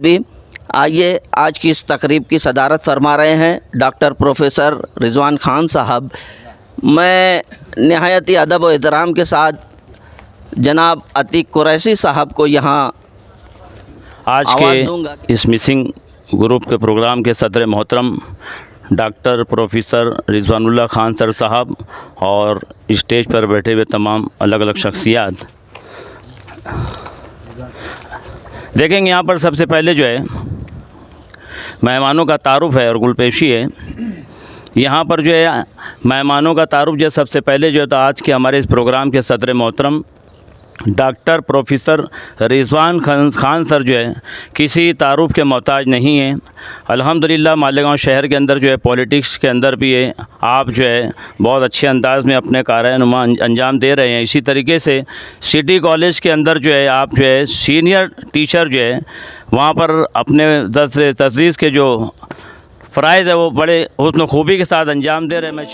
भी आइए आज की इस तकरीब की सदारत फरमा रहे हैं डॉक्टर प्रोफेसर रिजवान खान साहब। मैं नहायत ही अदब व एहतराम के साथ जनाब अतीक कुरैशी साहब को यहाँ आज के इस मिसिंग ग्रुप के प्रोग्राम के सदर मोहतरम डॉक्टर प्रोफेसर रिजवानुल्लाह खान सर साहब और स्टेज पर बैठे हुए तमाम अलग अलग शख्सियात देखेंगे। यहाँ पर सबसे पहले जो है मेहमानों का तारुफ़ है और गुलपेशी है। यहाँ पर जो है मेहमानों का तारुफ़ जो सबसे पहले जो है तो आज के हमारे इस प्रोग्राम के सदर मोहतरम doctor professor Rizwan Khan sir जो है किसी तारुफ़ के मोहताज नहीं हैं। अल्हम्दुलिल्लाह मालेगांव शहर के अंदर जो है पॉलिटिक्स के अंदर भी है आप जो है बहुत अच्छे अंदाज़ में अपने कार्यानुमा अंजाम दे रहे हैं। इसी तरीके से सिटी कॉलेज के अंदर जो है आप जो है सीनियर टीचर जो है वहाँ पर अपने तदरीस के जो फ़राइज़ है वो बड़े हुस्न खूबी के साथ अंजाम दे रहे हैं। मैं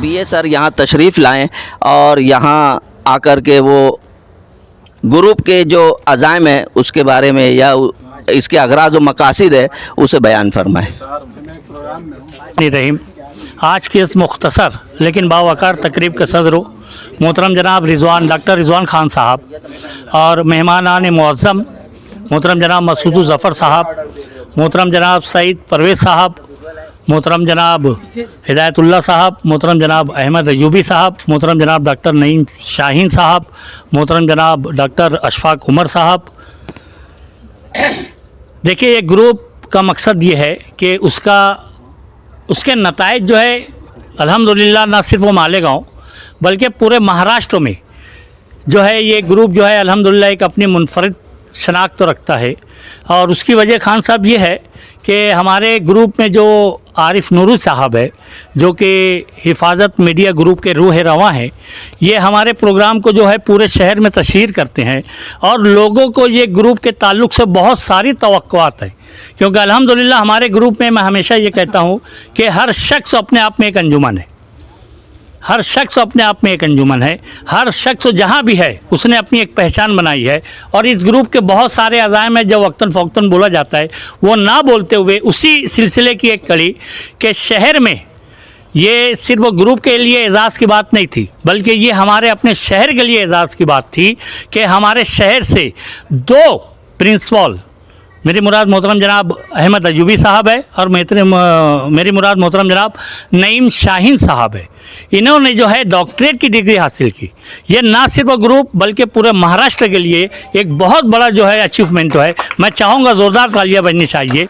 बीए सर यहाँ तशरीफ़ लाएं और यहाँ आकर के वो ग्रुप के जो अज़ाइम है उसके बारे में या इसके अगराज़ व मकासिद है उसे बयान फरमाएं। रहीम आज के इस मुख्तसर लेकिन बावकार तकरीब के सदर मोहतरम जनाब डॉक्टर रिजवान खान साहब और मेहमान मुअज़्ज़म मोहतरम जनाब मसूद ज़फ़र साहब, मोहतरम जनाब सईद परवेज़ साहब, मोहतरम जनाब हिदायतुल्लाह साहब, मोहतरम जनाब अहमद अयूबी साहब, मोहतरम जनाब डॉक्टर नईम शाहीन साहब, मोहतरम जनाब डॉक्टर अशफाक उमर साहब। देखिए एक ग्रुप का मकसद ये है कि उसके नताइज जो है अल्हम्दुलिल्लाह न सिर्फ वो मालेगांव बल्कि पूरे महाराष्ट्र में जो है ये ग्रुप जो है अल्हम्दुलिल्लाह एक अपनी मुनफरिद शनाख्त तो रखता है। और उसकी वजह खान साहब ये है कि हमारे ग्रुप में जो आरिफ नूरुल साहब है जो कि हिफाजत मीडिया ग्रुप के रूह रवां हैं, ये हमारे प्रोग्राम को जो है पूरे शहर में तशहीर करते हैं और लोगों को ये ग्रुप के ताल्लुक़ से बहुत सारी तवक्कुआत है। क्योंकि अल्हम्दुलिल्लाह हमारे ग्रुप में मैं हमेशा ये कहता हूँ कि हर शख्स अपने आप में एक अंजुमन है, हर शख्स अपने आप में एक अंजुमन है। हर शख्स जहाँ भी है उसने अपनी एक पहचान बनाई है और इस ग्रुप के बहुत सारे अज़ाइम है जब वक्तन फ़ौक्तन बोला जाता है वो ना बोलते हुए उसी सिलसिले की एक कड़ी के शहर में ये सिर्फ वो ग्रुप के लिए एज़ाज़ की बात नहीं थी बल्कि ये हमारे अपने शहर के लिए एज़ाज़ की बात थी कि हमारे शहर से 2 प्रिंसिपल मेरी मुराद मोहतरम जनाब अहमद अयूबी साहब है और मेरी मुराद मोहतरम जनाब नईम शाहीन साहब है। इन्होंने जो है डॉक्टरेट की डिग्री हासिल की। ये ना सिर्फ ग्रुप बल्कि पूरे महाराष्ट्र के लिए एक बहुत बड़ा जो है अचीवमेंट है। मैं चाहूँगा ज़ोरदार तालियां बजनी चाहिए।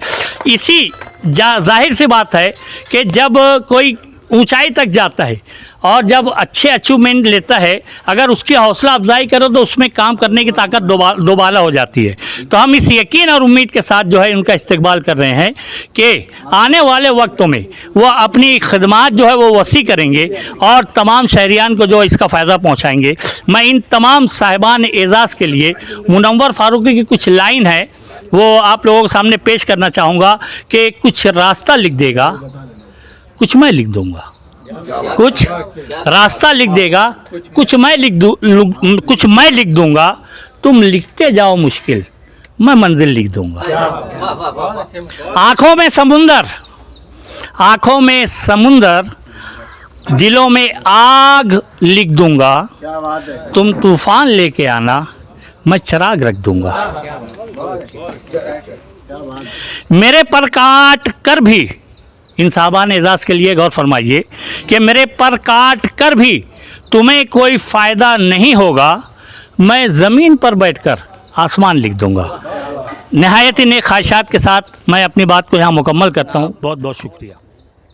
इसी जाहिर सी बात है कि जब कोई ऊंचाई तक जाता है और जब अच्छे अचीवमेंट लेता है अगर उसकी हौसला अफजाई करो तो उसमें काम करने की ताकत दोबाला हो जाती है। तो हम इस यकीन और उम्मीद के साथ जो है उनका इस्तकबाल कर रहे हैं कि आने वाले वक्तों में वो अपनी खदमात जो है वो वसी करेंगे और तमाम शहरियान को जो इसका फ़ायदा पहुँचाएँगे। मैं इन तमाम साहिबान एज़ाज़ के लिए मुनव्वर फ़ारूकी की कुछ लाइन है वो आप लोगों के सामने पेश करना चाहूँगा कि कुछ रास्ता लिख देगा, कुछ मैं लिख दूँगा, कुछ रास्ता लिख देगा, कुछ मैं लिख दूँगा, तुम लिखते जाओ मुश्किल, मैं मंजिल लिख दूँगा। आँखों में समुंदर, दिलों में आग लिख दूँगा, तुम तूफ़ान लेके आना, मैं चिराग रख दूँगा। मेरे पर काट कर भी, इन साहबान एजाज़ के लिए गौर फरमाइए कि मेरे पर काट कर भी तुम्हें कोई फ़ायदा नहीं होगा, मैं ज़मीन पर बैठकर आसमान लिख दूंगा। नहायत ही नेक ख्वाहिशात के साथ मैं अपनी बात को यहाँ मुकम्मल करता हूँ। बहुत बहुत शुक्रिया।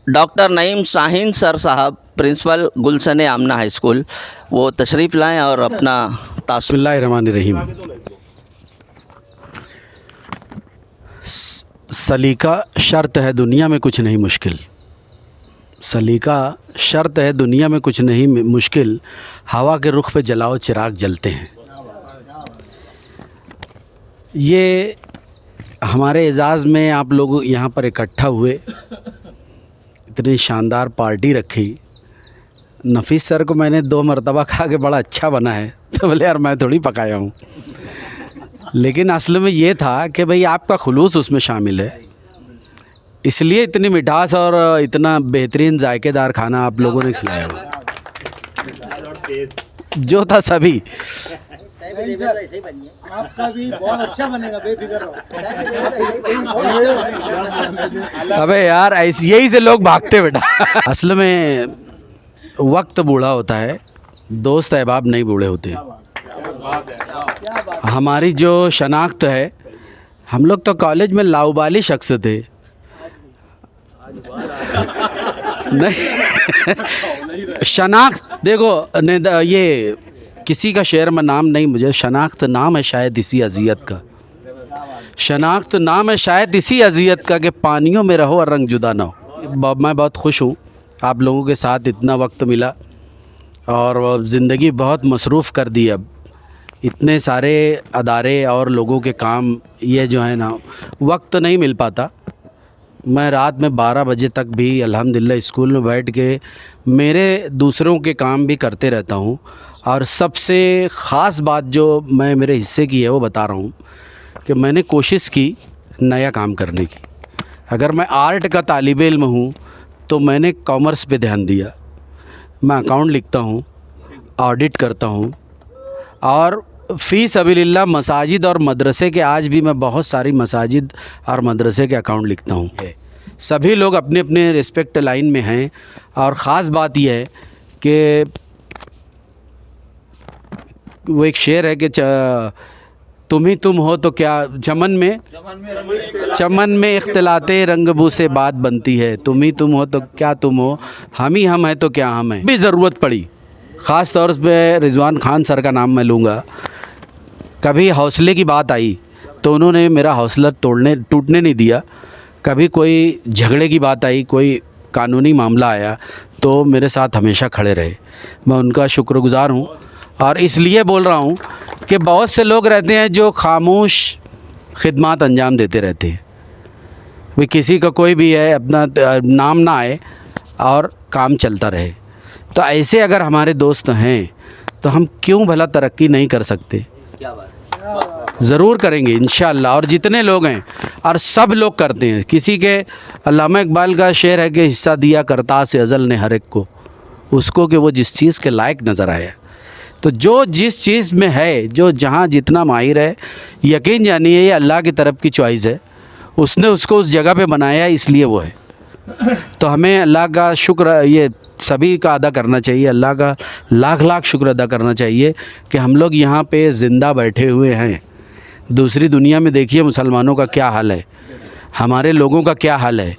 डॉक्टर नईम शाहीन सर साहब, प्रिंसिपल गुलशन आमना हाई स्कूल, वो तशरीफ़ लाएं और अपना तासुर। बिस्मिल्लाहिर्रहमानिर्रहीम। सलीका शर्त है दुनिया में कुछ नहीं मुश्किल। सलीका शर्त है दुनिया में कुछ नहीं मुश्किल, हवा के रुख पे जलाओ चिराग जलते हैं। ये हमारे एजाज़ में आप लोग यहाँ पर इकट्ठा हुए, इतनी शानदार पार्टी रखी। नफीस सर को मैंने 2 मरतबा खा के बड़ा अच्छा बना है, तो बोले यार मैं थोड़ी पकाया हूँ, लेकिन असल में ये था कि भाई आपका खुलूस उसमें शामिल है, इसलिए इतनी मिठास और इतना बेहतरीन जायकेदार खाना आप लोगों ने खिलाया हुआ जो था सभी। आपका भी बहुत अच्छा बनेगा, बेफिक्र रहो। अबे यार ऐसे यही से लोग भागते बेटा। असल में वक्त बूढ़ा होता है, दोस्त अहबाब नहीं बूढ़े होते। हमारी जो शनाख्त है, हम लोग तो कॉलेज में लाउबाली शख्स थे। नहीं शनाख्त देखो, ये किसी का शेर में नाम नहीं, मुझे शनाख्त नाम है शायद इसी अजियत का। शनाख्त नाम है शायद इसी अजियत का कि पानियों में रहो और रंग जुदा ना हो। मैं बहुत खुश हूँ आप लोगों के साथ इतना वक्त मिला, और ज़िंदगी बहुत मसरूफ़ कर दी। अब इतने सारे अदारे और लोगों के काम, ये जो है ना, वक्त नहीं मिल पाता। मैं रात में 12 बजे तक भी अल्हम्दुलिल्लाह स्कूल में बैठ के मेरे दूसरों के काम भी करते रहता हूँ। और सबसे ख़ास बात जो मैं मेरे हिस्से की है वो बता रहा हूँ कि मैंने कोशिश की नया काम करने की। अगर मैं आर्ट का तालिब इल्म हूँ तो मैंने कॉमर्स पे ध्यान दिया। मैं अकाउंट लिखता हूँ, ऑडिट करता हूँ, और फ़ी सबीलिल्लाह मसाजिद और मदरसे के, आज भी मैं बहुत सारी मसाजिद और मदरसे के अकाउंट लिखता हूँ। सभी लोग अपने अपने रिस्पेक्ट लाइन में हैं। और ख़ास बात यह है कि वो एक शेर है कि तुम ही तुम हो तो क्या, चमन में इख्तिलाते रंगबू से बात बनती है। तुम ही तुम हो तो क्या तुम हो, हम ही हम हैं तो क्या हम हैं। भी ज़रूरत पड़ी, ख़ास तौर पे रिजवान खान सर का नाम मैं लूँगा। कभी हौसले की बात आई तो उन्होंने मेरा हौसला टूटने नहीं दिया। कभी कोई झगड़े की बात आई, कोई कानूनी मामला आया, तो मेरे साथ हमेशा खड़े रहे। मैं उनका शुक्रगुज़ार हूँ। और इसलिए बोल रहा हूँ कि बहुत से लोग रहते हैं जो खामोश खिदमत अंजाम देते रहते हैं। भाई किसी का कोई भी है, अपना नाम ना आए और काम चलता रहे। तो ऐसे अगर हमारे दोस्त हैं तो हम क्यों भला तरक्की नहीं कर सकते? ज़रूर करेंगे इंशाअल्लाह। और जितने लोग हैं, और सब लोग करते हैं। किसी के, अल्लामा इकबाल का शेर है कि हिस्सा दिया करता से अज़ल ने हर एक को, उसको कि वो जिस चीज़ के लायक नज़र आया। तो जो जिस चीज़ में है, जो जहाँ जितना माहिर है, यकीन जानिए ये अल्लाह की तरफ की चॉइस है। उसने उसको उस जगह पे बनाया, इसलिए वो है। तो हमें अल्लाह का शुक्र ये सभी का अदा करना चाहिए। अल्लाह का लाख लाख शुक्र अदा करना चाहिए कि हम लोग यहाँ पे ज़िंदा बैठे हुए हैं। दूसरी दुनिया में देखिए मुसलमानों का क्या हाल है, हमारे लोगों का क्या हाल है।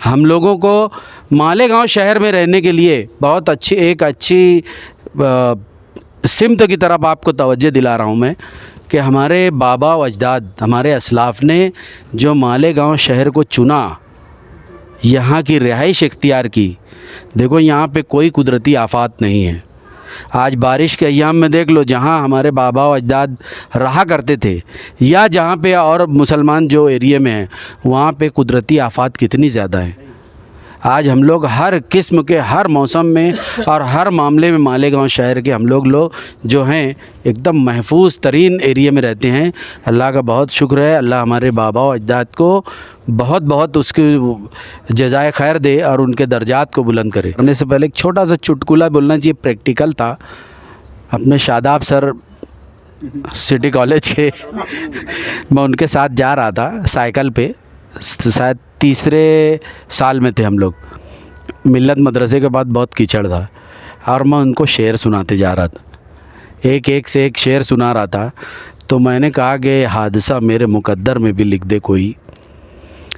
हम लोगों को मालेगांव शहर में रहने के लिए बहुत अच्छी सिमत की तरफ आपको तवज्जो दिला रहा हूँ मैं कि हमारे बाबा व अजदाद, हमारे असलाफ़ ने जो मालेगांव शहर को चुना, यहाँ की रिहाइश इख्तियार की। देखो यहाँ पे कोई कुदरती आफात नहीं है। आज बारिश के अय्याम में देख लो, जहाँ हमारे बाबा व अजदाद रहा करते थे, या जहाँ पे और मुसलमान जो एरिया में हैं, वहाँ पे कुदरती आफात कितनी ज़्यादा हैं। आज हम लोग हर किस्म के, हर मौसम में और हर मामले में मालेगांव शहर के हम लोग जो हैं एकदम महफूज तरीन एरिया में रहते हैं। अल्लाह का बहुत शुक्र है। अल्लाह हमारे बाबा व अजदाद को बहुत बहुत उसकी जज़ाए खैर दे और उनके दर्जात को बुलंद करे। करने से पहले एक छोटा सा चुटकुला बोलना चाहिए, प्रैक्टिकल था। अपने शादाब सर सिटी कॉलेज के मैं उनके साथ जा रहा था साइकिल पे, शायद तीसरे साल में थे हम लोग। मिल्लत मदरसे के बाद बहुत कीचड़ था और मैं उनको शेर सुनाते जा रहा था, एक से एक शेर सुना रहा था। तो मैंने कहा कि ये हादसा मेरे मुकद्दर में भी लिख दे कोई,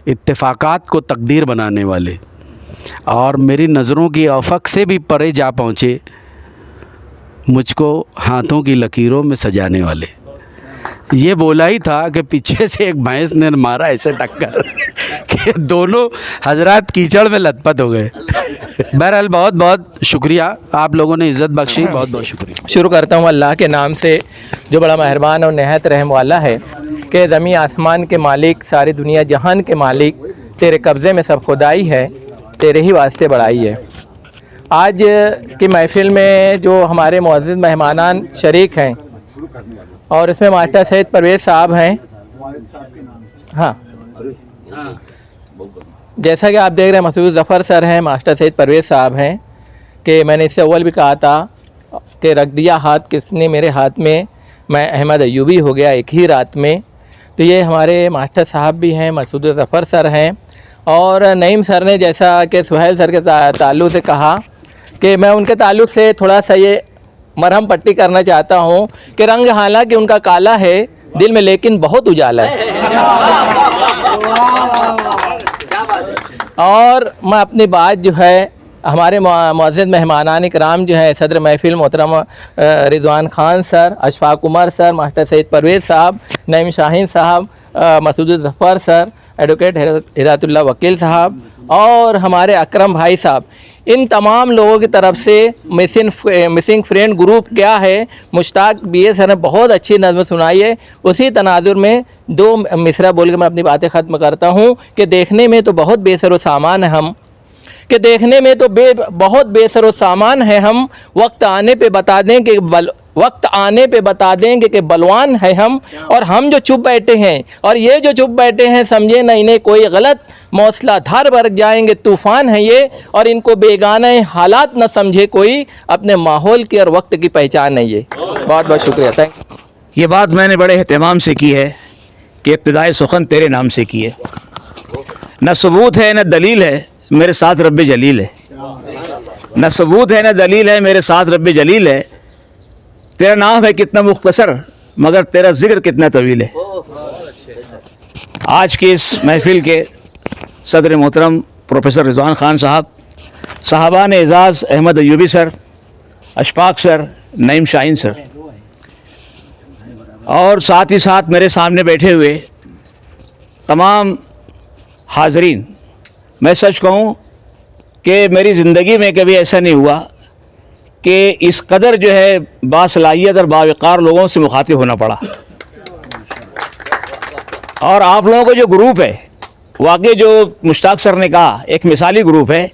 इत्तेफाकात को तकदीर बनाने वाले और मेरी नज़रों की अफक से भी परे जा पहुँचे, मुझको हाथों की लकीरों में सजाने वाले। ये बोला ही था कि पीछे से एक भैंस ने मारा ऐसे टक्कर कि दोनों हजरात कीचड़ में लथपथ हो गए। बहरहाल बहुत बहुत शुक्रिया, आप लोगों ने इज़्ज़त बख्शी, बहुत बहुत शुक्रिया। शुरू करता हूँ अल्लाह के नाम से जो बड़ा मेहरबान और नहायत रहम वाला है कि ज़मीन आसमान के मालिक, सारी दुनिया जहान के मालिक, तेरे कब्ज़े में सब खुदाई है, तेरे ही वास्ते बड़ाई है। आज की महफ़िल में जो हमारे मुअज़्ज़िज़ मेहमानान शरीक हैं और इसमें मास्टर सैयद परवेज़ साहब हैं। हाँ, जैसा कि आप देख रहे हैं मसूद ज़फ़र सर हैं, मास्टर सैयद परवेज़ साहब हैं कि मैंने इससे अव्वल भी कहा था कि रख दिया हाथ किसने मेरे हाथ में, मैं अहमद अयूबी हो गया एक ही रात में। तो ये हमारे मास्टर साहब भी हैं, मसूद ज़फ़र सर हैं। और नईम सर ने जैसा कि सुहेल सर के ताल्लुक़ से कहा कि मैं उनके ताल्लुक़ से थोड़ा सा ये मरहम पट्टी करना चाहता हूँ कि रंग हालांकि उनका काला है, दिल में लेकिन बहुत उजाला है। और मैं अपनी बात जो है हमारे मुअज़्ज़िज़ मेहमानान इकराम जो है सदर महफ़िल मोहतरम Rizwan Khan sir, Ashfaq Umar sir, master Syed Parvez साहब, नईम शाहीन साहब, मसूद ज़फ़र सर, एडवोकेट हिदायतुल्लाह वकील साहब और हमारे अकरम भाई साहब, इन तमाम लोगों की तरफ से मिसिंग फ्रेंड ग्रुप क्या है, मुश्ताक BA सर ने बहुत अच्छी नज़्म सुनाई है। उसी तनाजुर में दो मिसरा बोल के मैं अपनी बातें ख़त्म करता हूँ कि देखने में तो बहुत बेसरो सामान है हम, कि देखने में तो बहुत बेसरो सामान है हम, वक्त आने पे बता देंगे कि बलवान है हम। और हम जो चुप बैठे हैं और ये जो चुप बैठे हैं समझे न इन्हें कोई गलत, मौसलाधार बरक जाएंगे तूफ़ान है ये, और इनको बेगाने हालात न समझे कोई, अपने माहौल की और वक्त की पहचान है ये। बहुत बहुत शुक्रिया, थैंक यू। ये बात मैंने बड़े एहतमाम से की है कि इब्तिदाई सुखन तेरे नाम से की है। न सबूत है न दलील है, मेरे साथ रब्ब जलील है। न सबूत है न दलील है, मेरे साथ रब्ब जलील है। तेरा नाम है कितना मुख्तसर, मगर तेरा जिक्र कितना तवील है। आज की इस महफिल के सदर मोहतरम प्रोफेसर रिज़वान ख़ान साहब, साहबान Ejaz Ahmed Ayubi sir, Ashfaq sir, Naeem Shaheen sir और साथ ही साथ मेरे सामने बैठे हुए तमाम हाज़रीन, मैं सच कहूँ कि मेरी ज़िंदगी में कभी ऐसा नहीं हुआ कि इस कदर जो है बासलाहियत और बावक़ार लोगों से मुखातिब होना पड़ा। और आप लोगों का जो ग्रुप है, वाकई जो मुश्ताक सर ने कहा, एक मिसाली ग्रुप है।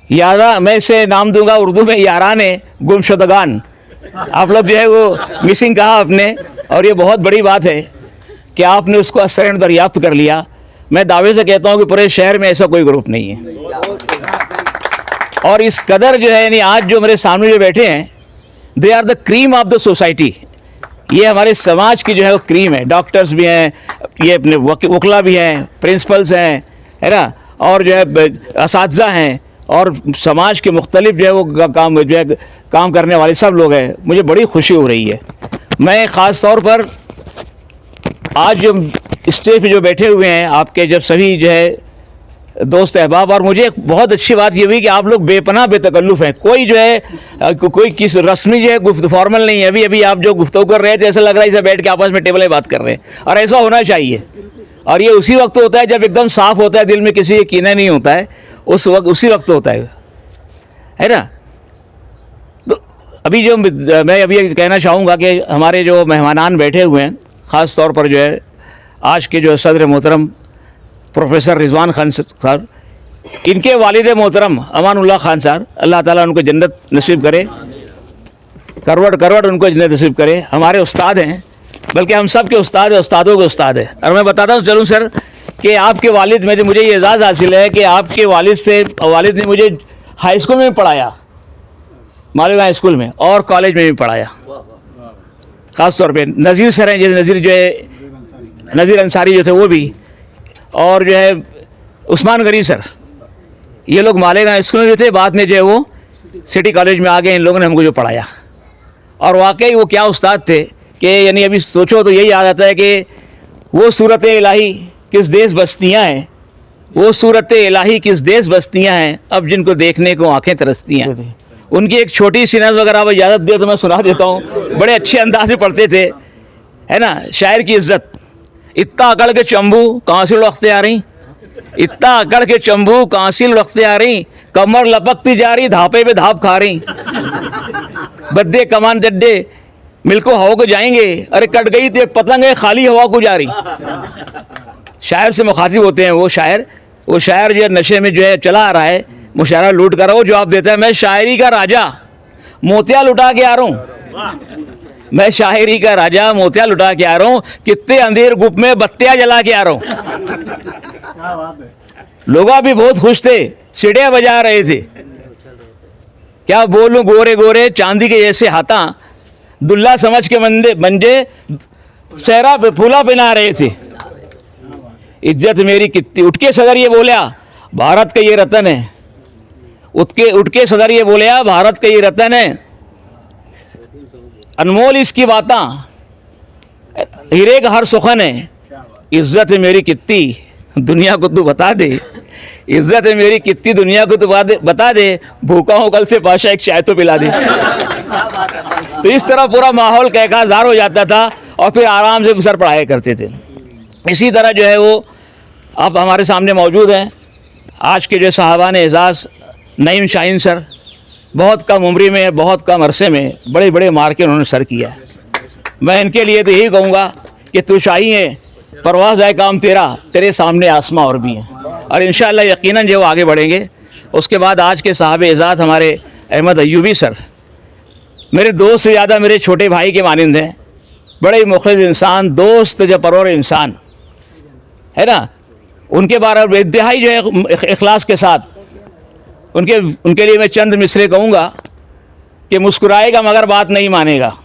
यारा, मैं इसे नाम दूंगा उर्दू में याराने गुमशुदगान। आप लोग जो है वो मिसिंग कहा आपने, और ये बहुत बड़ी बात है कि आपने उसको असरन दरियाफ्त कर लिया। मैं दावे से कहता हूँ कि पूरे शहर में ऐसा कोई ग्रुप नहीं है। और इस कदर जो है, यानी आज जो मेरे सामने जो बैठे हैं, they are the cream of the society. ये हमारे समाज की जो है वो क्रीम है। डॉक्टर्स भी हैं, ये अपने वकला भी हैं, प्रिंसिपल्स हैं, है ना, और जो है असातिज़ा हैं, और समाज के मुख्तलिफ जो है वो काम करने वाले सब लोग हैं। मुझे बड़ी खुशी हो रही है। मैं ख़ास तौर पर आज जो स्टेज पे जो बैठे हुए हैं आपके जब सभी जो है दोस्त अहबाब, और मुझे बहुत अच्छी बात ये हुई कि आप लोग बेपनाह बेतकल्लुफ़ हैं। कोई जो है कोई किस रस्मी जो है फॉर्मल नहीं है। अभी अभी आप जो गुफ्तगू कर रहे थे, ऐसा लग रहा है जैसे बैठ के आपस में टेबल में बात कर रहे हैं, और ऐसा होना चाहिए। और ये उसी वक्त होता है जब एकदम साफ़ होता है, दिल में किसी कीना नहीं होता है, उसी वक्त होता है ना। तो अभी जो मैं अभी कहना चाहूँगा कि हमारे जो मेहमानान बैठे हुए हैं, ख़ास तौर पर जो है आज के जो सदर मोहतरम प्रोफेसर रिज़वान ख़ान साहब, इनके वालिद मोहतरम अमानुल्लाह ख़ान साहब, अल्लाह ताला उनको जन्नत नसीब करे, करवट उनको जन्नत नसीब करे। हमारे उस्ताद हैं, बल्कि हम सब के उस्ताद हैं, उस्तादों के उस्ताद हैं। और मैं बताता हूँ चलूँ सर कि आपके वालिद में जो मुझे ये एज़ाज़ हासिल है कि आपके वालिद ने मुझे हाई स्कूल में भी पढ़ाया, मालवा हाई स्कूल में, और कॉलेज में भी पढ़ाया। ख़ास तौर पे नज़ीर सर हैं, जैसे नज़ीर जो है नज़ीर अंसारी जो थे, वो भी और जो है उस्मान गनी सर, ये लोग मालेगांव स्कूल में थे, बाद में जो है वो सिटी कॉलेज में आ गए। इन लोगों ने हमको जो पढ़ाया, और वाकई वो क्या उस्ताद थे कि यानी अभी सोचो तो यही याद आता है कि वो सूरत इलाही किस देश बस्तियाँ हैं, वो सूरत इलाही किस देश बस्तियाँ हैं, अब जिनको देखने को आंखें तरसती हैं। उनकी एक छोटी सी नज़्म अगर आप इजाज़त दे तो मैं सुना देता हूँ, बड़े अच्छे अंदाज में पढ़ते थे, है ना। शायर की इज्जत, इतना अकड़ के चंबू कहाँ से लुढ़कते आ रही, इतना अकड़ के चंबू कहाँ से लुढ़कते आ रही, कमर लपकती जा रही धापे पे धाप खा रही, बद्दे कमान जड्डे मिलको हवा को जाएंगे, अरे कट गई तो एक पतंग है खाली हवा को जा रही। शायर से मुखातिब होते हैं वो शायर जो नशे में जो है चला आ रहा है, मुशायरा लूट कर वो जवाब देता है, मैं शायरी का राजा मोतिया लुटा के आ रहा हूँ, मैं शायरी का राजा मोतिया लुटा के आ रहा हूँ, कितने अंधेर गुप में बत्तियाँ जला के आ रहा हूँ। लोग भी बहुत खुश थे, सीढ़ियाँ बजा रहे थे, क्या बोलूं गोरे गोरे चांदी के जैसे हाथा दुल्ला समझ के मंजे सहरा पे फूला पहना रहे थे। इज्जत मेरी कितनी, उठ के सदर ये बोलिया भारत का ये रतन है, उठ के सदर ये बोलिया भारत का ये रतन है, अनमोल इसकी बातां हीरे का हर सुखन है, इज्जत मेरी कितनी दुनिया को तू बता दे, इज्जत मेरी कितनी दुनिया को तू बता दे, भूखा हूँ कल से पाशा एक चाय तो पिला दे। तो इस तरह पूरा माहौल कहकाजार हो जाता था और फिर आराम से सर पढ़ाया करते थे। इसी तरह जो है वो आप हमारे सामने मौजूद हैं, आज के जो साहबान एजाज़ नईम शाहीन सर, बहुत कम उम्र में बहुत कम अरसे में बड़े बड़े मार्के उन्होंने सर किया है। मैं इनके लिए तो यही कहूँगा कि तू शाही है, परवाज़ है काम तेरा, तेरे सामने आसमां और भी हैं, और इंशाअल्लाह यकीनन जो आगे बढ़ेंगे। उसके बाद आज के साहब एजाज़ हमारे अहमद अय्यूबी सर, मेरे दोस्त से ज़्यादा मेरे छोटे भाई के मानिंद हैं, बड़े ही मुखलिस इंसान, दोस्त जो परवर इंसान है ना, उनके बारे में इंतहाई जो है इखलास के साथ उनके लिए मैं चंद मिसरे कहूँगा कि मुस्कुराएगा मगर बात नहीं मानेगा,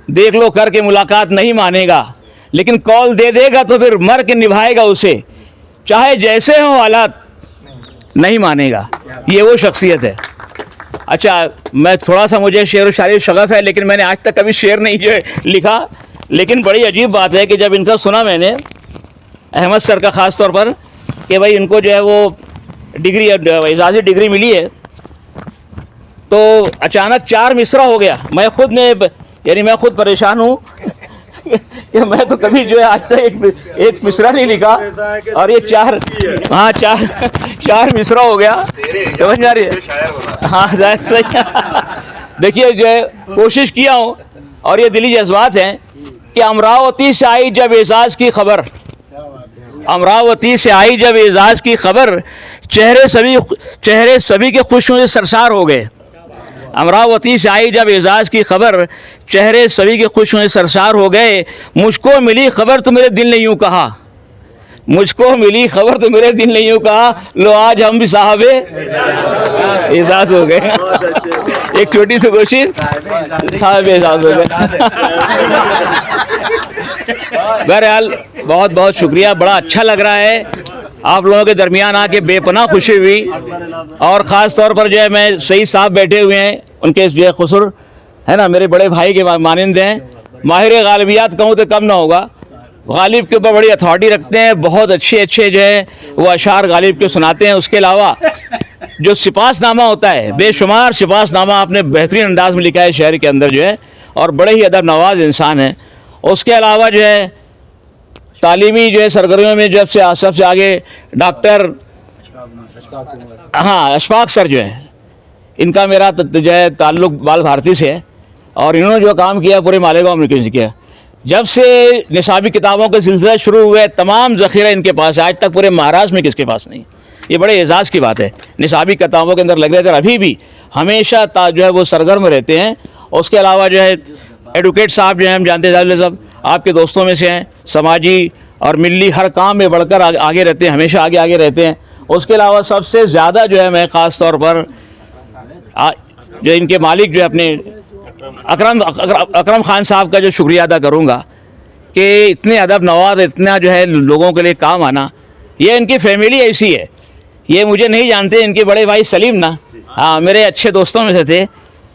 देख लो करके मुलाकात नहीं मानेगा, लेकिन कॉल दे देगा तो फिर मर के निभाएगा उसे, चाहे जैसे हो हालात नहीं मानेगा। ये वो शख्सियत है। अच्छा, मैं थोड़ा सा मुझे शेर व शायरी शगफ है, लेकिन मैंने आज तक कभी शेर नहीं जो है लिखा, लेकिन बड़ी अजीब बात है कि जब इनका सुना मैंने अहमद सर का ख़ास तौर पर कि भाई इनको जो है वो डिग्री एजाज़ी डिग्री मिली है, तो अचानक 4 मिसरा हो गया। मैं खुद परेशान हूँ कि मैं तो कभी जो है आज तक एक मिसरा नहीं लिखा, और ये 4 मिसरा हो गया, समझ आ रही है। हाँ, देखिए जो है कोशिश किया हूँ, और ये दिली जज्बात हैं कि अमरावती से आई जब एजाज़ की खबर, अमरावती से आई जब एजाज़ की खबर, चेहरे सभी के खुशियों से सरसार हो गए। अमरावती से आई जब एजाज़ की खबर, चेहरे सभी के खुशियों से सरसार हो गए। मुझको मिली खबर तो मेरे दिल ने यूँ कहा, मुझको मिली खबर तो मेरे दिल ने यूँ कहा, लो आज हम भी साहबे एजाज़ हो गए। एक छोटी सी कोशिश, साहबे एजाज़ हो गए। बहरहाल बहुत बहुत शुक्रिया, बड़ा अच्छा लग रहा है आप लोगों के दरमियान आके, बेपनाह खुशी हुई। और ख़ास तौर पर जो है मैं सईद साहब बैठे हुए हैं, उनके जो है खुसर है ना, मेरे बड़े भाई के मानिंद हैं, माहिर गालिबियात कहूँ तो कम ना होगा, गालिब के ऊपर बड़ी अथॉरिटी रखते हैं, बहुत अच्छे जो है वो अशार गालिब के सुनाते हैं। उसके अलावा जो सिपासनामा होता है, बेशुमार सिपासनामा आपने बेहतरीन अंदाज में लिखा है शहर के अंदर जो है, और बड़े ही अदब नवाज इंसान हैं। उसके अलावा जो है तालीमी जो है सरगर्मियों में जब से सबसे आगे डॉक्टर अशफाक सर जो है, इनका मेरा जो है ताल्लुक़ बाल भारती से है, और इन्होंने जो काम किया पूरे मालेगांव में किया। जब से निसाबी किताबों के सिलसिला शुरू हुए, तमाम ज़ख़ीरा इनके पास है, आज तक पूरे महाराष्ट्र में किसके पास नहीं। ये बड़े एजाज़ की बात है, निसाबी किताबों के अंदर लग रहे थे, अभी भी हमेशा जो है वो सरगर्म रहते हैं। उसके अलावा जो है एडवोकेट साहब जो है, हम जानते हैं साहब आपके दोस्तों में से हैं, समाजी और मिली हर काम में बढ़कर आगे रहते हैं, हमेशा आगे रहते हैं। उसके अलावा सबसे ज़्यादा जो है मैं ख़ास तौर पर जो इनके मालिक जो है अपने अकरम ख़ान साहब का जो शुक्रिया अदा करूँगा कि इतने अदब नवाज, इतना जो है लोगों के लिए काम आना, ये इनकी फैमिली ऐसी है, ये मुझे नहीं जानते, इनके बड़े भाई सलीम ना, हाँ मेरे अच्छे दोस्तों में से थे।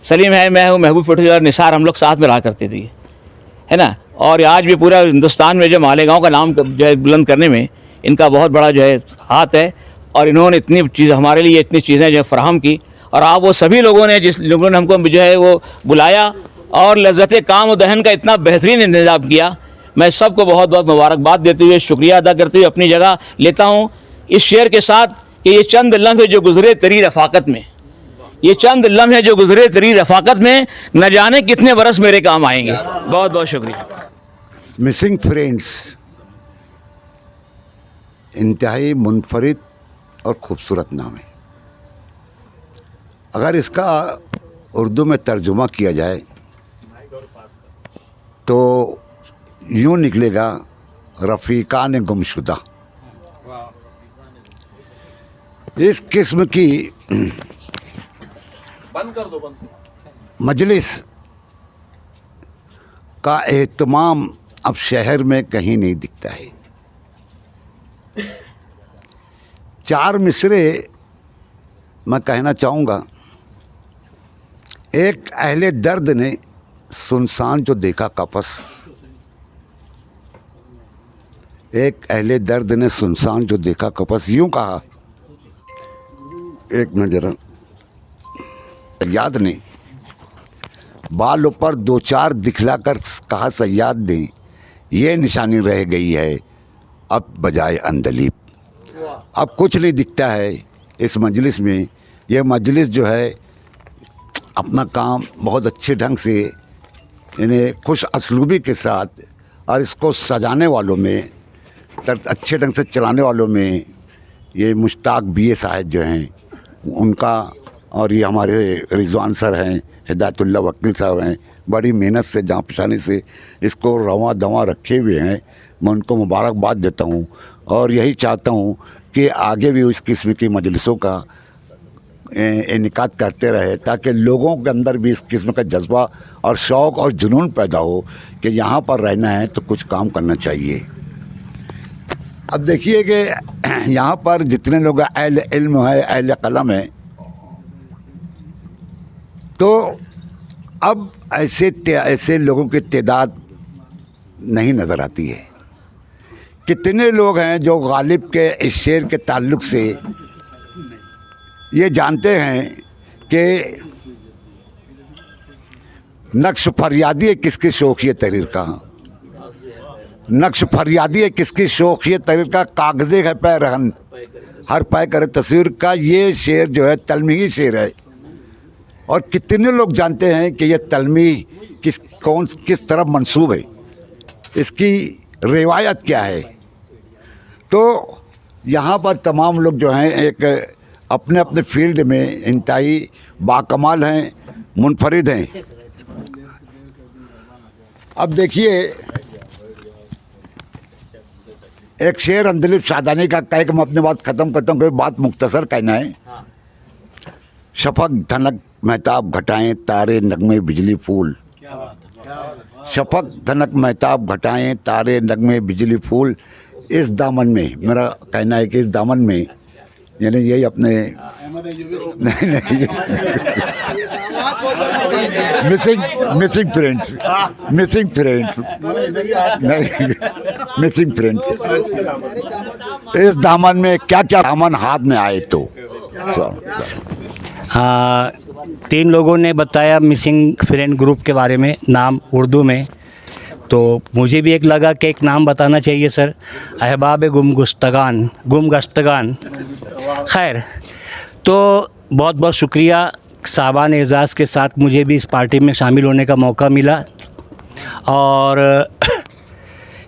सलीम है, मैं हूँ, महबूब पटेल और निसार, हम लोग साथ में रहा करते थे, है ना। और आज भी पूरा हिंदुस्तान में जो मालेगांव का नाम जो है बुलंद करने में इनका बहुत बड़ा जो है हाथ है। और इन्होंने इतनी चीज़ हमारे लिए इतनी चीज़ें जो फराहम की, और आप वो सभी लोगों ने जिस लोगों ने हमको जो है वो बुलाया और लज्जत काम व दहन का इतना बेहतरीन इंतज़ाम किया, मैं सबको बहुत बहुत मुबारकबाद देते हुए शुक्रिया अदा करते हुए अपनी जगह लेता हूँ इस शेर के साथ कि ये चंद लम्हे जो गुज़रे तेरी रफ़ाकत में, ये चंद लम्हे जो गुज़रे तेरी रफ़ाकत में, न जाने कितने बरस मेरे काम आएंगे। बहुत बहुत शुक्रिया। मिसिंग फ्रेंड्स इंतहाई मुनफरिद और ख़ूबसूरत नाम है। अगर इसका उर्दू में तर्जुमा किया जाए तो यूँ निकलेगा रफ़ीकान गुमशुदा। इस किस्म की मजलिस का एहतमाम अब शहर में कहीं नहीं दिखता है। 4 मिसरे मैं कहना चाहूँगा। एक अहले दर्द ने सुनसान जो देखा कपस, एक अहले दर्द ने सुनसान जो देखा कपस, यूँ कहा, एक मिनट जरा, सयाद ने बाल ऊपर 2-4 दिखलाकर कहा सयाद ने, ये निशानी रह गई है अब बजाय अंदलीब। अब कुछ नहीं दिखता है इस मजलिस में। ये मजलिस जो है अपना काम बहुत अच्छे ढंग से, इन्हें खुश असलूबी के साथ और इसको सजाने वालों में, अच्छे ढंग से चलाने वालों में ये मुश्ताक BA साहब जो हैं उनका, और ये हमारे रिजवान सर हैं, हिदायतुल्लाह वकील साहब हैं, बड़ी मेहनत से जान पहचाने से इसको रवां दवां रखे हुए हैं। मैं उनको मुबारकबाद देता हूँ और यही चाहता हूँ कि आगे भी इस किस्म की मजलिसों का इनेकाद करते रहे, ताकि लोगों के अंदर भी इस किस्म का जज्बा और शौक़ और जुनून पैदा हो कि यहाँ पर रहना है तो कुछ काम करना चाहिए। अब देखिए कि यहाँ पर जितने लोग अहले इल्म है, अहले कलम है, तो अब ऐसे लोगों की तादाद नहीं नज़र आती है। कितने लोग हैं जो गालिब के इस शेर के ताल्लुक़ से ये जानते हैं कि नक्श फरियादी है किसकी शौक़ियत तहरीर का, नक्श फरियादी है किसकी शौक़ियत तहरीर का, कागज़े है पै रहन हर पै करे तस्वीर का। ये शेर जो है तलमी शेर है, और कितने लोग जानते हैं कि ये तलमी किस तरफ मंसूब है, इसकी रिवायत क्या है। तो यहाँ पर तमाम लोग जो हैं एक अपने अपने फील्ड में इंतहाई बाकमाल हैं, मुनफरिद हैं। अब देखिए एक शेर अंदलीब शादानी का कह के मैं अपनी बात ख़त्म करता हूँ, कोई बात मुख्तसर कहना है। शफक धनक महताब घटाएं तारे नगमे बिजली फूल, शफक धनक महताब घटाएं तारे नगमे बिजली फूल। इस दामन में, मेरा कहना है कि इस दामन में, यानी यही अपने नहीं मिसिंग फ्रेंड्स नहीं, मिसिंग फ्रेंड्स। इस दामन में क्या क्या दामन हाथ में आए तो 3 लोगों ने बताया मिसिंग फ्रेंड ग्रुप के बारे में, नाम उर्दू में, तो मुझे भी एक लगा कि एक नाम बताना चाहिए सर, अहबाब गुमगश्तगान। खैर, तो बहुत बहुत शुक्रिया, साहबान एज़ाज़ के साथ मुझे भी इस पार्टी में शामिल होने का मौका मिला। और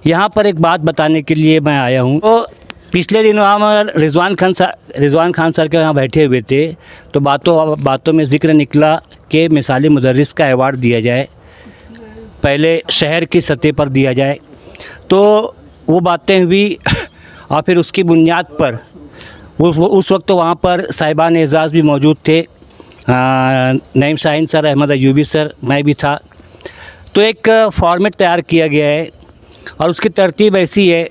यहाँ पर एक बात बताने के लिए मैं आया हूँ। तो पिछले दिनों हम रिजवान खान सर के यहाँ बैठे हुए थे, तो बातों में ज़िक्र निकला कि मिसाली मुदर्रिस का अवार्ड दिया जाए, पहले शहर की सतह पर दिया जाए। तो वो बातें हुई और फिर उसकी बुनियाद पर उस वक्त तो वहाँ पर साहिबान एज़ाज़ भी मौजूद थे, नईम शाहीन सर, अहमद अयूबी सर, मैं भी था। तो एक फॉर्मेट तैयार किया गया है और उसकी तरतीब ऐसी है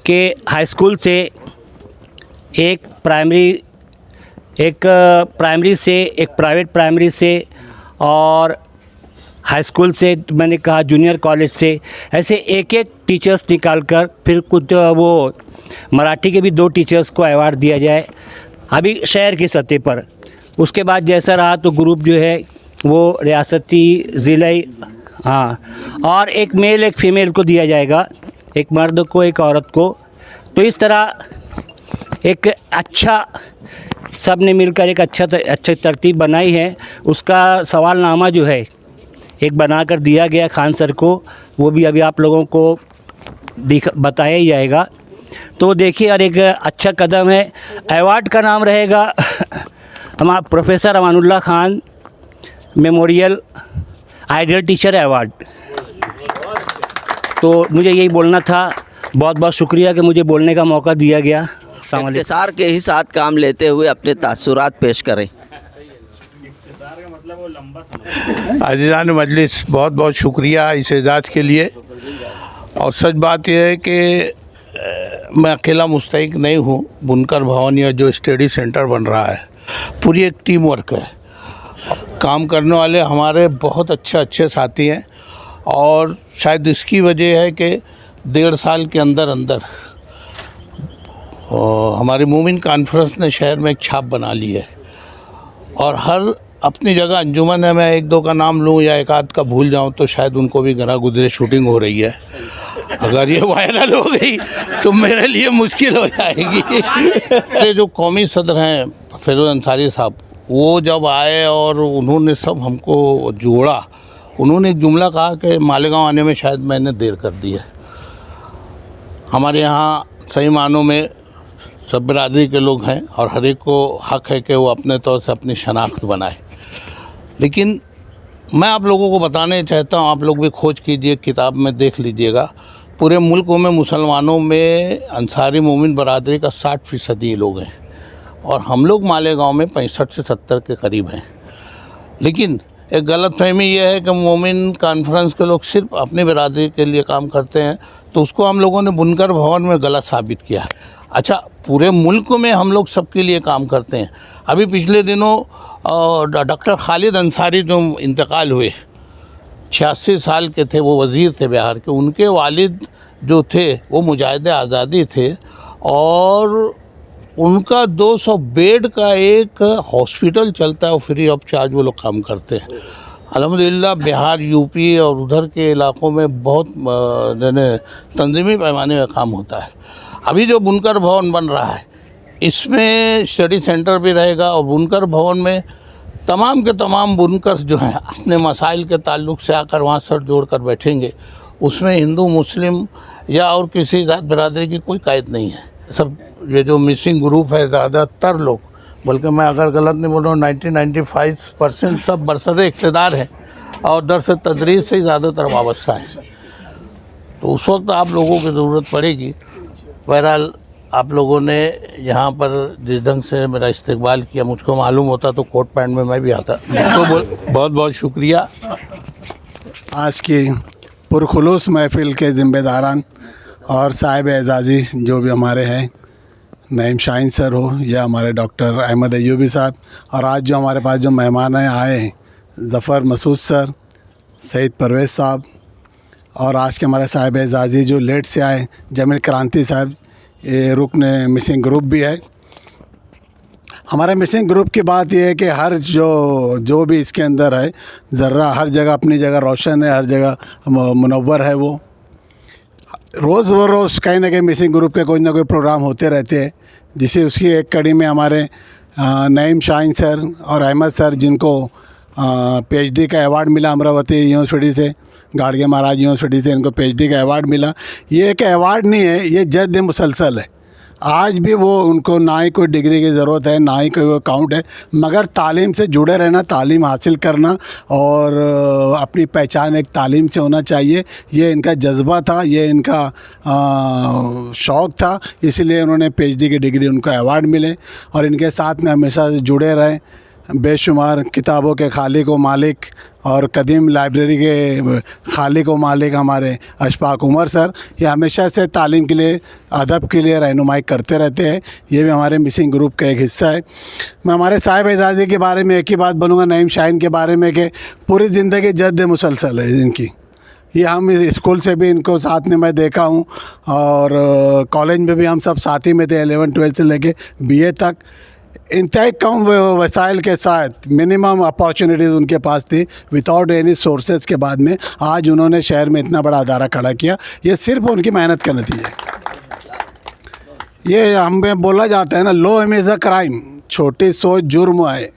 कि हाई स्कूल से एक प्राइमरी से एक प्राइवेट प्राइमरी से और हाई स्कूल से मैंने कहा जूनियर कॉलेज से, ऐसे एक एक टीचर्स निकाल कर फिर कुछ वो मराठी के भी 2 टीचर्स को अवार्ड दिया जाए अभी शहर की सतह पर। उसके बाद जैसा रहा तो ग्रुप जो है वो रियासती ज़िले, हाँ, और एक मेल एक फ़ीमेल को दिया जाएगा, एक मर्द को एक औरत को। तो इस तरह एक अच्छा सब ने मिलकर एक अच्छी तरतीब बनाई है। उसका सवालनामा जो है एक बनाकर दिया गया खान सर को, वो भी अभी आप लोगों को बताया ही जाएगा। तो देखिए, और एक अच्छा कदम है। अवार्ड का नाम रहेगा हमारा professor Amanullah Khan memorial ideal teacher award. तो मुझे यही बोलना था। बहुत बहुत शुक्रिया कि मुझे बोलने का मौका दिया गया। इख्तिसार के ही साथ काम लेते हुए अपने तासुरात पेश करें। अज़ीज़ान मजलिस, बहुत बहुत शुक्रिया इस एजाज़ के लिए। और सच बात यह है कि मैं अकेला मुस्तहिक नहीं हूँ। बुनकर भवन या जो स्टडी सेंटर बन रहा है, पूरी एक टीम वर्क है। काम करने वाले हमारे बहुत अच्छे साथी हैं और शायद इसकी वजह है कि 1.5 साल के अंदर हमारी मोमिन कॉन्फ्रेंस ने शहर में एक छाप बना ली है। और हर अपनी जगह अंजुमन है। मैं 1-2 का नाम लूँ या एक आध का भूल जाऊँ तो शायद उनको भी गरा गुजरे शूटिंग हो रही है। अगर ये वायरल हो गई तो मेरे लिए मुश्किल हो जाएगी। ये जो कौमी सदर हैं फिरोज़ अंसारी साहब, वो जब आए और उन्होंने सब हमको जोड़ा, उन्होंने एक जुमला कहा कि मालेगांव आने में शायद मैंने देर कर दी है। हमारे यहाँ सही मानों में सब बिरादरी के लोग हैं और हर एक को हक़ है कि वो अपने तौर से अपनी शनाख्त बनाए। लेकिन मैं आप लोगों को बताने चाहता हूँ, आप लोग भी खोज कीजिए, किताब में देख लीजिएगा, पूरे मुल्क में मुसलमानों में अंसारी मोमिन बरादरी का 60% ही लोग हैं और हम लोग मालेगांव में 65 से 70 के करीब हैं। लेकिन एक गलतफहमी ये है कि मोमिन कॉन्फ्रेंस के लोग सिर्फ अपनी बिरादरी के लिए काम करते हैं, तो उसको हम लोगों ने बुनकर भवन में गलत साबित किया। अच्छा, पूरे मुल्क में हम लोग सबके लिए काम करते हैं। अभी पिछले दिनों डॉक्टर खालिद अंसारी जो इंतकाल हुए, 86 साल के थे, वो वज़ीर थे बिहार के। उनके वालिद जो थे वो मुजाहिद आज़ादी थे और उनका 200 बेड का एक हॉस्पिटल चलता है और फ्री ऑफ चार्ज वो लोग काम करते हैं। अल्हम्दुलिल्लाह बिहार, यूपी और उधर के इलाक़ों में बहुत तंजीमी पैमाने में काम होता है। अभी जो बुनकर भवन बन रहा है, इसमें स्टडी सेंटर भी रहेगा और बुनकर भवन में तमाम के तमाम बुनकर जो हैं अपने मसाइल के ताल्लुक़ से आकर वहाँ सर जोड़ कर बैठेंगे। उसमें हिंदू, मुस्लिम या और किसी ज़ात बिरादरी की कोई कायद नहीं है। सब ये जो मिसिंग ग्रुप है, ज़्यादातर लोग, बल्कि मैं अगर गलत नहीं बोल रहा हूँ, 90-95% सब बरसरे इक़्तिदार हैं और दर्स तदरीस से ही ज़्यादातर वाबस्ता है। तो उस वक्त आप लोगों की ज़रूरत पड़ेगी। बहरहाल आप लोगों ने यहाँ पर जिस ढंग से मेरा इस्तकबाल किया, मुझको मालूम होता तो कोट पैंट में मैं भी आता। तो बहुत बहुत शुक्रिया। आज की पुरखुलूस महफ़िल के ज़िम्मेदारान और साहिब एजाज़ी जो भी हमारे हैं, नईम शाहीन सर हो या हमारे डॉक्टर अहमद अय्यूबी साहब, और आज जो हमारे पास जो मेहमान आए हैं, ज़फ़र मसूद सर, सईद परवेज़ साहब, और आज के हमारे साहिब एजाज़ी जो लेट से आए जमील क्रांति साहब, ये रुकन मिसिंग ग्रुप भी है। हमारे मिसिंग ग्रुप की बात यह है कि हर जो भी इसके अंदर है, ज़र्रा हर जगह अपनी जगह रोशन है, हर जगह मुनव्वर है। वो रोज़ कहीं ना कहीं मिसिंग ग्रुप के कोई ना कोई प्रोग्राम होते रहते हैं। जिसे उसकी एक कड़ी में हमारे नईम शाहीन सर और अहमद सर, जिनको PhD का अवार्ड मिला अमरावती यूनिवर्सिटी से, गाड़गे महाराज यूनिवर्सिटी से इनको PhD का अवार्ड मिला। ये एक अवार्ड नहीं है, ये जद मुसलसल है। आज भी वो उनको ना ही कोई डिग्री की ज़रूरत है, ना ही कोई वो काउंट है, मगर तालीम से जुड़े रहना, तालीम हासिल करना और अपनी पहचान एक तालीम से होना चाहिए, ये इनका जज्बा था, ये इनका शौक़ था। इसलिए उन्होंने PhD की डिग्री, उनको अवार्ड मिले और इनके साथ में हमेशा जुड़े रहे। बेशुमार किताबों के खालिक व मालिक और कदीम लाइब्रेरी के खालिक व मालिक हमारे अशफाक उमर सर, ये हमेशा से तालीम के लिए, अदब के लिए रहनुमाई करते रहते हैं। ये भी हमारे मिसिंग ग्रुप का एक हिस्सा है। मैं हमारे साहिब एजाज़ी के बारे में एक ही बात बोलूँगा, नईम शाहीन के बारे में, कि पूरी ज़िंदगी जद्द मुसलसल है इनकी। ये हम इस स्कूल से भी इनको साथ में मैं देखा हूँ और कॉलेज में भी हम सब साथ ही में थे, 11-12 से लेके BA तक। इंतहाई कम वसाइल के साथ मिनिमम अपॉर्चुनिटीज़ उनके पास थी, विदाउट एनी सोर्सेज के बाद में आज उन्होंने शहर में इतना बड़ा अदारा खड़ा किया। ये सिर्फ उनकी मेहनत का नतीजा है। ये हमें बोला जाता है ना, लो एम इज़ अ क्राइम, छोटी सोच जुर्म है।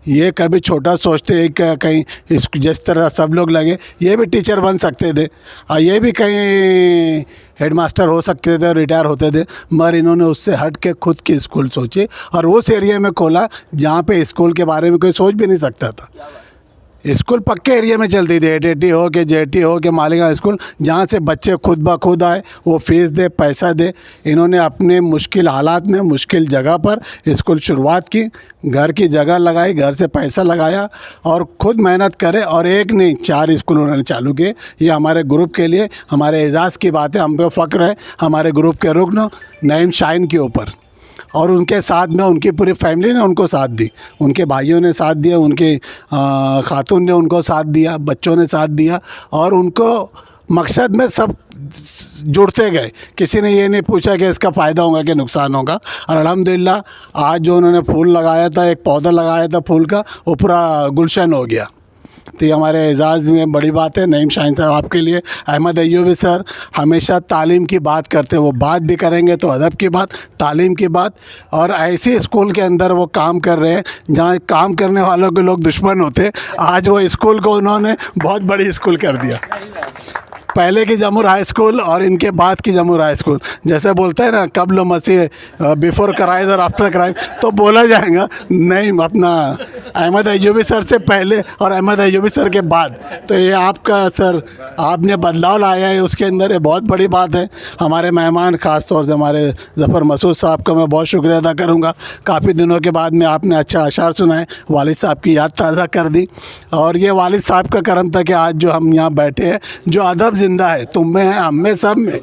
ये कभी छोटा सोचते हैं कि कहीं इस जिस तरह सब लोग लगे, ये भी टीचर बन सकते थे और ये भी कहीं हेडमास्टर हो सकते थे, रिटायर होते थे, मगर इन्होंने उससे हट के खुद की स्कूल सोची और उस एरिया में खोला जहाँ पे स्कूल के बारे में कोई सोच भी नहीं सकता था। स्कूल पक्के एरिया में चलती थी, ATT हो के JT हो के मालिका स्कूल, जहाँ से बच्चे खुद ब खुद आए, वो फीस दे, पैसा दे। इन्होंने अपने मुश्किल हालात में मुश्किल जगह पर स्कूल शुरुआत की, घर की जगह लगाई, घर से पैसा लगाया और ख़ुद मेहनत करे और एक नहीं 4 स्कूल उन्होंने चालू किए। ये हमारे ग्रुप के लिए हमारे एजाज़ की बात है, हम पे फ़ख्र है हमारे ग्रुप के रुकन नईम शाहीन के ऊपर। और उनके साथ में उनकी पूरी फैमिली ने उनको साथ दी, उनके भाइयों ने साथ दिया, उनके खातून ने उनको साथ दिया, बच्चों ने साथ दिया और उनको मकसद में सब जुड़ते गए। किसी ने ये नहीं पूछा कि इसका फ़ायदा होगा कि नुकसान होगा। और अल्हम्दुलिल्लाह आज जो उन्होंने फूल लगाया था, एक पौधा लगाया था फूल का, वो पूरा गुलशन हो गया। तो ये हमारे एजाज़ में बड़ी बात है। नईम शाहीन साहब आपके लिए, अहमद अय्यूबी सर हमेशा तालीम की बात करते हैं, वो बात भी करेंगे तो अदब की बात, तालीम की बात। और ऐसे स्कूल के अंदर वो काम कर रहे हैं जहाँ काम करने वालों के लोग दुश्मन होते, आज वो स्कूल को उन्होंने बहुत बड़ी स्कूल कर दिया। पहले की जमूर हाई स्कूल और इनके बाद की जमूर हाई स्कूल, जैसे बोलते हैं ना कब्ल मसीह, बिफोर क्राइम और आफ्टर क्राइम, तो बोला जाएगा नहीं अपना अहमद अय्यूबी सर से पहले और अहमद अय्यूबी सर के बाद। तो ये आपका सर, आपने बदलाव लाया है उसके अंदर, ये बहुत बड़ी बात है। हमारे मेहमान ख़ास तौर से हमारे ज़फ़र मसूद साहब का मैं बहुत शुक्रिया अदा करूँगा। काफ़ी दिनों के बाद में आपने अच्छा अशार सुनाए, वालिद साहब की याद ताज़ा कर दी। और ये वालिद साहब का करम था कि आज जो हम यहाँ बैठे हैं, जो अदब ज़िंदा है, तुम में है, हम में, सब में,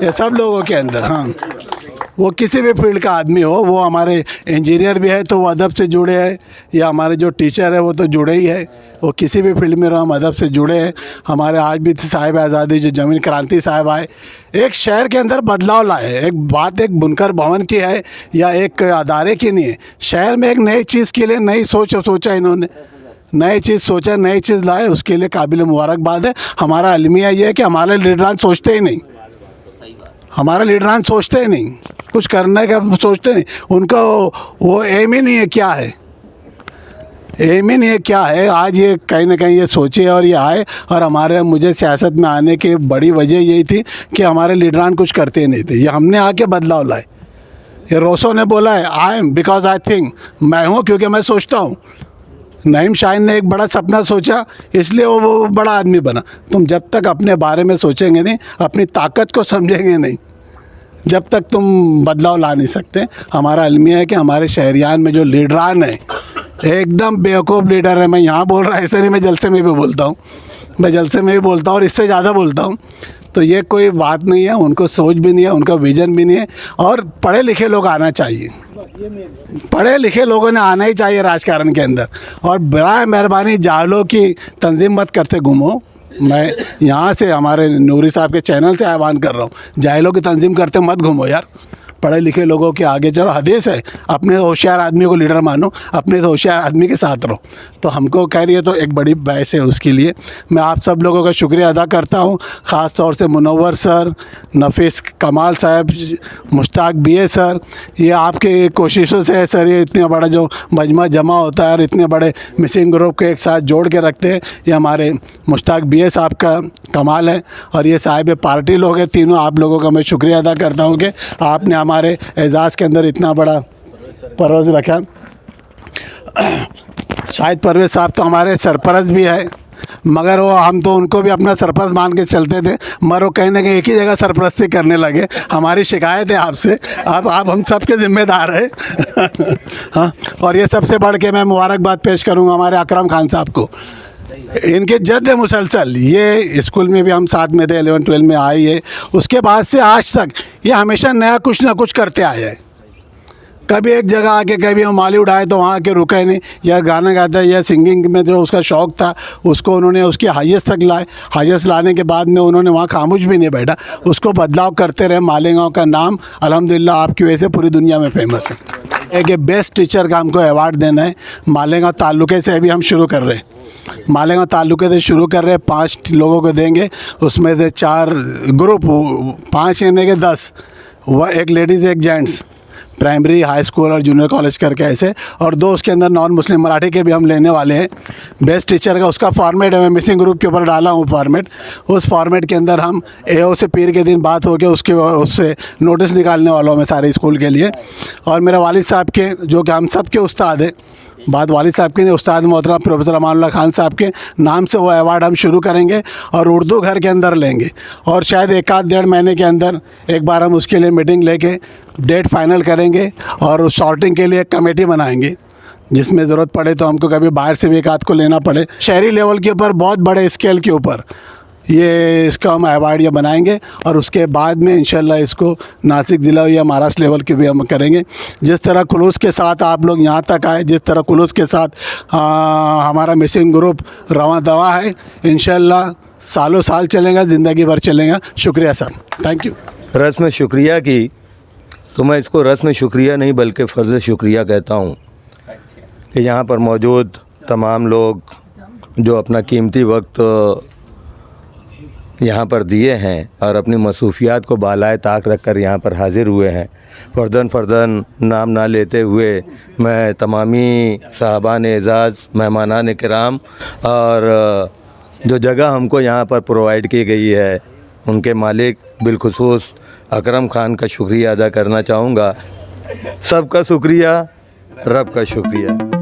ये सब लोगों के अंदर। हाँ, वो किसी भी फील्ड का आदमी हो, वो हमारे इंजीनियर भी है तो वो अदब से जुड़े हैं, या हमारे जो टीचर है वो तो जुड़े ही है, वो किसी भी फील्ड में रहो हम अदब से जुड़े हैं। हमारे आज भी साहिब आज़ादी जो जमीन क्रांति साहब आए, एक शहर के अंदर बदलाव लाए। एक बात एक बुनकर भवन की है या एक अदारे की नहीं है, शहर में एक नई चीज़ के लिए नई सोच सोचा इन्होंने, नई चीज़ सोचा, नई चीज़ लाए, उसके लिए काबिल मुबारकबाद है। हमारा अलमिया ये है कि हमारे लीडरान सोचते ही नहीं, हमारा लीडरान सोचते ही नहीं, कुछ करने का सोचते नहीं, उनका वो एम ही नहीं है क्या है, एम ही नहीं है क्या है। आज ये कहीं ना कहीं ये सोचे और ये आए, और हमारे मुझे सियासत में आने की बड़ी वजह यही थी कि हमारे लीडरान कुछ करते नहीं थे, ये हमने आके बदलाव लाए। ये रोसो ने बोला है, I am because I think, मैं हूँ क्योंकि मैं सोचता हूँ। नईम शाहीन ने एक बड़ा सपना सोचा, इसलिए वो बड़ा आदमी बना। तुम जब तक अपने बारे में सोचेंगे नहीं, अपनी ताकत को समझेंगे नहीं, जब तक तुम बदलाव ला नहीं सकते। हमारा अलमिया है कि हमारे शहरियान में जो लीडरान है, एकदम बेवकूफ़ लीडर है। मैं यहाँ बोल रहा, ऐसे नहीं, मैं जलसे में भी बोलता हूँ, मैं जलसे में भी बोलता हूँ और इससे ज़्यादा बोलता हूँ। तो ये कोई बात नहीं है, उनको सोच भी नहीं है, उनका विज़न भी नहीं है। और पढ़े लिखे लोग आना चाहिए, पढ़े लिखे लोगों ने आना ही चाहिए राजकारण के अंदर। और बराए मेहरबानी जाहलों की तंजीम मत करते घूमो। मैं यहाँ से हमारे नूरी साहब के चैनल से आह्वान कर रहा हूँ, जाहिलों की तंजीम करते मत घूमो यार, पढ़े लिखे लोगों के आगे चलो। हदीस है, अपने होशियार आदमी को लीडर मानो, अपने होशियार आदमी के साथ रहो। तो हमको कह रही है तो एक बड़ी बहस है, उसके लिए मैं आप सब लोगों का शुक्रिया अदा करता हूँ। ख़ास तौर से मुनव्वर सर, नफीस कमाल साहब, मुश्ताक BA सर, ये आपके कोशिशों से है सर, ये इतना बड़ा जो मजमा जमा होता है और इतने बड़े मिसिंग ग्रुप को एक साथ जोड़ के रखते हैं, ये हमारे मुश्ताक BA साहब का कमाल है। और ये साहिब पार्टी लोग हैं तीनों, आप लोगों का मैं शुक्रिया अदा करता हूँ कि आपने हमारे एजाज़ के अंदर इतना बड़ा परवज़ रखा। शाहिद परवेज़ साहब तो हमारे सरपरस्त भी है, मगर वो हम तो उनको भी अपना सरपंच मान के चलते थे, मगर वो कहीं ना कहीं एक ही जगह सरपरस्ती करने लगे। हमारी शिकायत है आपसे, अब आप हम सब के जिम्मेदार हैं। हाँ, और ये सबसे बढ़ के मैं मुबारकबाद पेश करूँगा हमारे अकरम खान साहब को। इनके जद मुसलसल, ये स्कूल में भी हम साथ में थे, 11-12 में आए ये, उसके बाद से आज तक ये हमेशा नया कुछ ना कुछ करते आए हैं। कभी एक जगह आके कभी हम माली उड़ाए तो वहाँ के रुके नहीं, या गाना गाता है या सिंगिंग में जो उसका शौक़ था उसको उन्होंने उसकी हाईएस्ट तक लाए। हाईएस्ट लाने के बाद में उन्होंने वहाँ खामोश भी नहीं बैठा, उसको बदलाव करते रहे। मालेगांव का नाम अल्हम्दुलिल्लाह आपकी वजह से पूरी दुनिया में फेमस है। एक बेस्ट टीचर का हमको अवार्ड देना है। मालेगांव ताल्लुके से अभी हम शुरू कर रहे हैं, मालेगांव ताल्लुके से शुरू कर रहे हैं। 5 लोगों को देंगे, उसमें से 4 ग्रुप, 5 यानी कि 10, वह एक लेडीज़ एक जेंट्स, प्राइमरी, हाई स्कूल और जूनियर कॉलेज करके ऐसे, और 2 उसके अंदर नॉन मुस्लिम मराठी के भी हम लेने वाले हैं। बेस्ट टीचर का उसका फॉर्मेट है, मैं मिसिंग ग्रुप के ऊपर डाला हूँ फॉर्मेट। उस फॉर्मेट के अंदर हम AO से पीर के दिन बात हो के उससे नोटिस निकालने वाला हूँ मैं सारे स्कूल के लिए। और मेरे वालिद साहब के, जो कि हम सब के उस्ताद हैं, बात वालिद साहब के उस्ताद मोहतरम प्रोफेसर अमानुल्लाह खान साहब के नाम से वो अवार्ड हम शुरू करेंगे और उर्दू घर के अंदर लेंगे। और शायद 1-1.5 महीने के अंदर एक बार हम उसके लिए मीटिंग लेके डेट फाइनल करेंगे और उस सॉर्टिंग के लिए एक कमेटी बनाएंगे, जिसमें ज़रूरत पड़े तो हमको कभी बाहर से भी एक आध को लेना पड़े। शहरी लेवल के ऊपर बहुत बड़े स्केल के ऊपर ये इसका हम अवार्ड ये बनाएंगे, और उसके बाद में इंशाल्लाह इसको नासिक ज़िला या महाराष्ट्र लेवल के भी हम करेंगे। जिस तरह खुलूस के साथ आप लोग यहाँ तक आए, जिस तरह खुलूस के साथ हमारा मिसिंग ग्रुप रवां दवा है, इंशाल्लाह सालों साल चलेगा, ज़िंदगी भर चलेगा। शुक्रिया सर, थैंक यू। रस्म शुक्रिया की तो मैं इसको रस्म शुक्रिया नहीं बल्कि फ़र्ज़ शुक्रिया कहता हूँ कि यहाँ पर मौजूद तमाम लोग जो अपना कीमती वक्त यहाँ पर दिए हैं और अपनी मसरूफियात को बालाए ताक रख कर यहाँ पर हाज़िर हुए हैं। फ़र्दन नाम ना लेते हुए मैं तमामी साहबान एज़ाज़, मेहमानान किराम और जो जगह हमको यहाँ पर प्रोवाइड की गई है उनके मालिक बिलखुसूस अकरम खान का शुक्रिया अदा करना चाहूँगा। सबका शुक्रिया, रब का शुक्रिया।